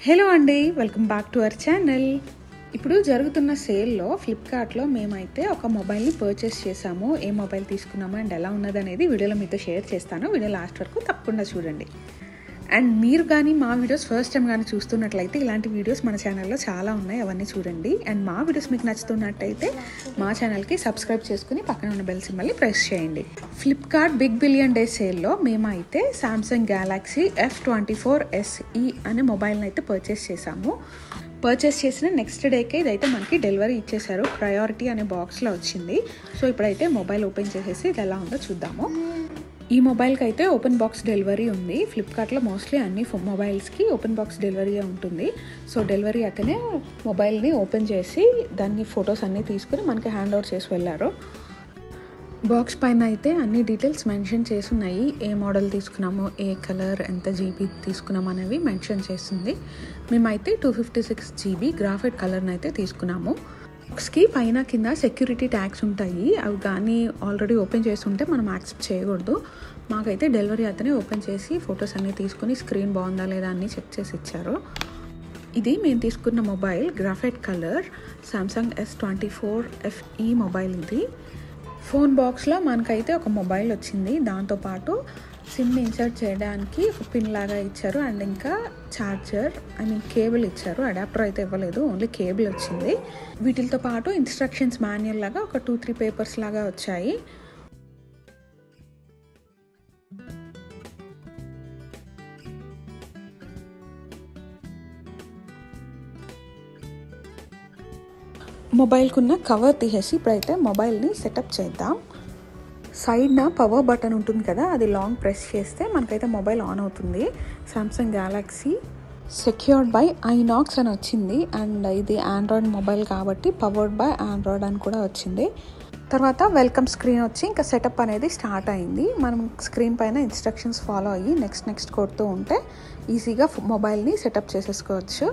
Hello అండి, welcome back to our channel. ఇప్పుడు జరుగుతున్న సేల్లో ఫ్లిప్కార్ట్లో మేమైతే ఒక మొబైల్ని పర్చేస్ చేసాము. ఏ మొబైల్ తీసుకున్నాము అండ్ ఎలా ఉన్నది అనేది వీడియోలో మీతో షేర్ చేస్తాను. వీడియో లాస్ట్ వరకు తప్పకుండా చూడండి. అండ్ మీరు కానీ మా వీడియోస్ ఫస్ట్ టైం కానీ చూస్తున్నట్లయితే ఇలాంటి వీడియోస్ మన ఛానల్లో చాలా ఉన్నాయి, అవన్నీ చూడండి. అండ్ మా వీడియోస్ మీకు నచ్చుతున్నట్టయితే మా ఛానల్కి సబ్స్క్రైబ్ చేసుకుని పక్కన ఉన్న బెల్ సింబల్ని ప్రెస్ చేయండి. ఫ్లిప్కార్ట్ బిగ్ బిలియన్ డే సేల్లో మేమైతే సామ్సంగ్ గ్యాలక్సీ F24 SE అనే మొబైల్ని అయితే పర్చేస్ చేసాము. పర్చేస్ చేసిన నెక్స్ట్ డేకే ఇదైతే మనకి డెలివరీ ఇచ్చేసారు. ప్రయారిటీ అనే బాక్స్లో వచ్చింది. సో ఇప్పుడైతే మొబైల్ ఓపెన్ చేసేసి ఇది ఎలా ఉందో చూద్దాము. ఈ మొబైల్కి అయితే ఓపెన్ బాక్స్ డెలివరీ ఉంది. ఫ్లిప్కార్ట్లో మోస్ట్లీ అన్ని మొబైల్స్కి ఓపెన్ బాక్స్ డెలివరీ ఉంటుంది. సో డెలివరీ అతనే మొబైల్ని ఓపెన్ చేసి దాన్ని ఫొటోస్ అన్నీ తీసుకుని మనకి హ్యాండ్ ఓవర్ చేసి వెళ్ళారు. బాక్స్ పైన అయితే అన్ని డీటెయిల్స్ మెన్షన్ చేసి ఉన్నాయి. ఏ మోడల్ తీసుకున్నామో, ఏ కలర్, ఎంత జీబీ తీసుకున్నాము అనేవి మెన్షన్ చేస్తుంది. మేమైతే 256 GB గ్రాఫైట్ కలర్ని అయితే తీసుకున్నాము. బాక్స్కి పైన కింద సెక్యూరిటీ ట్యాగ్స్ ఉంటాయి. అవి కానీ ఆల్రెడీ ఓపెన్ చేస్తుంటే మనం యాక్సెప్ట్ చేయకూడదు. మాకైతే డెలివరీ అతనే ఓపెన్ చేసి ఫొటోస్ అన్నీ తీసుకుని స్క్రీన్ బాగుందా లేదా అన్నీ చెక్ చేసి ఇచ్చారు. ఇది మేము తీసుకున్న mobile graphite colour Samsung S24 FE mobile. ఇది ఫోన్ బాక్స్లో మనకైతే ఒక మొబైల్ వచ్చింది. దాంతోపాటు సిమ్ ఇన్సర్ట్ చేయడానికి ఒక పిన్ లాగా ఇచ్చారు. అండ్ ఇంకా ఛార్జర్ కేబుల్ ఇచ్చారు. అడాప్టర్ అయితే ఇవ్వలేదు, ఓన్లీ కేబుల్ వచ్చింది. వీటితో పాటు ఇన్స్ట్రక్షన్స్ మాన్యువల్ లాగా ఒక 2-3 పేపర్స్ లాగా వచ్చాయి. మొబైల్కున్న కవర్ తీసేసి ఇప్పుడైతే మొబైల్ని సెటప్ చేద్దాం. సైడ్న పవర్ బటన్ ఉంటుంది కదా, అది లాంగ్ ప్రెస్ చేస్తే మనకైతే మొబైల్ ఆన్ అవుతుంది. Samsung Galaxy secured by INOX అని వచ్చింది. అండ్ ఇది ఆండ్రాయిడ్ మొబైల్ కాబట్టి పవర్డ్ బై ఆండ్రాయిడ్ అని కూడా వచ్చింది. తర్వాత వెల్కమ్ స్క్రీన్ వచ్చి ఇంకా సెటప్ అనేది స్టార్ట్ అయింది. మనం స్క్రీన్ పైన ఇన్స్ట్రక్షన్స్ ఫాలో అయ్యి నెక్స్ట్ కొడుతూ ఉంటే ఈజీగా మొబైల్ని సెటప్ చేసేసుకోవచ్చు.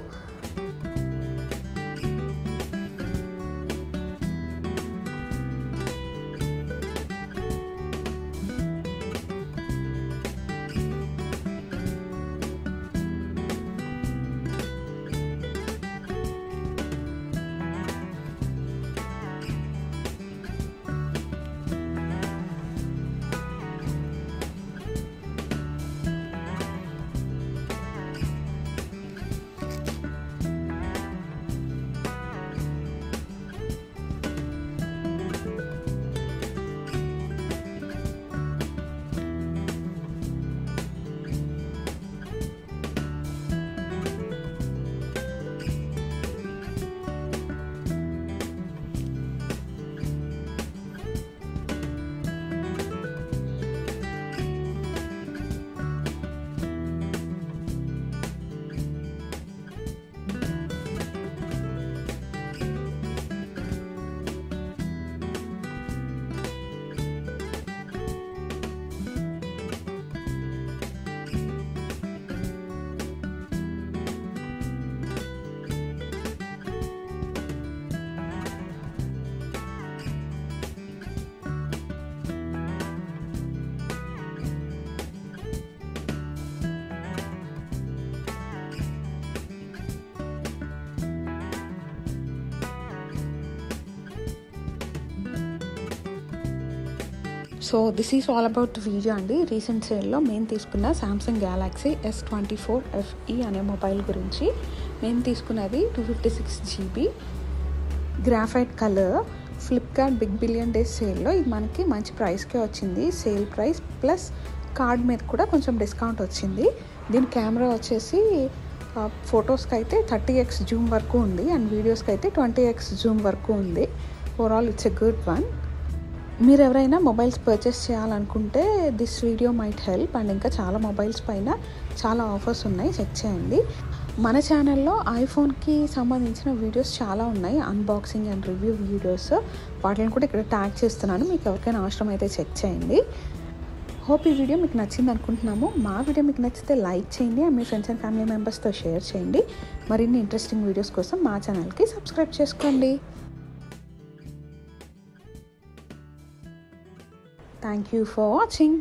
So this is all about video అండి. రీసెంట్ సేల్లో మేము తీసుకున్న సామ్సంగ్ గ్యాలక్సీ S24 FE అనే మొబైల్ గురించి. మేము తీసుకున్నది 256 GB graphite colour. Flipkart big billion days సేల్లో ఇది మనకి మంచి ప్రైస్కే వచ్చింది. సేల్ ప్రైస్ ప్లస్ కార్డ్ మీద కూడా కొంచెం డిస్కౌంట్ వచ్చింది. దీని కెమెరా వచ్చేసి ఫొటోస్కి అయితే 30x జూమ్ వరకు ఉంది అండ్ వీడియోస్కి అయితే 20x జూమ్ వరకు ఉంది. Overall it's a good one. మీరు ఎవరైనా మొబైల్స్ పర్చేస్ చేయాలనుకుంటే this video might help. And ఇంకా చాలా మొబైల్స్ పైన చాలా ఆఫర్స్ ఉన్నాయి, చెక్ చేయండి. మన ఛానల్లో ఐఫోన్కి సంబంధించిన వీడియోస్ చాలా ఉన్నాయి, అన్బాక్సింగ్ అండ్ రివ్యూ వీడియోస్. వాటిని కూడా ఇక్కడ ట్యాగ్ చేస్తున్నాను, మీకు ఎవరికైనా అవసరం అయితే చెక్ చేయండి. హోప్ ఈ వీడియో మీకు నచ్చింది అనుకుంటున్నాము. మా వీడియో మీకు నచ్చితే లైక్ చేయండి and me friends and family మెంబర్స్తో షేర్ చేయండి. మరిన్ని ఇంట్రెస్టింగ్ వీడియోస్ కోసం మా ఛానల్కి సబ్స్క్రైబ్ చేసుకోండి. Thank you for watching.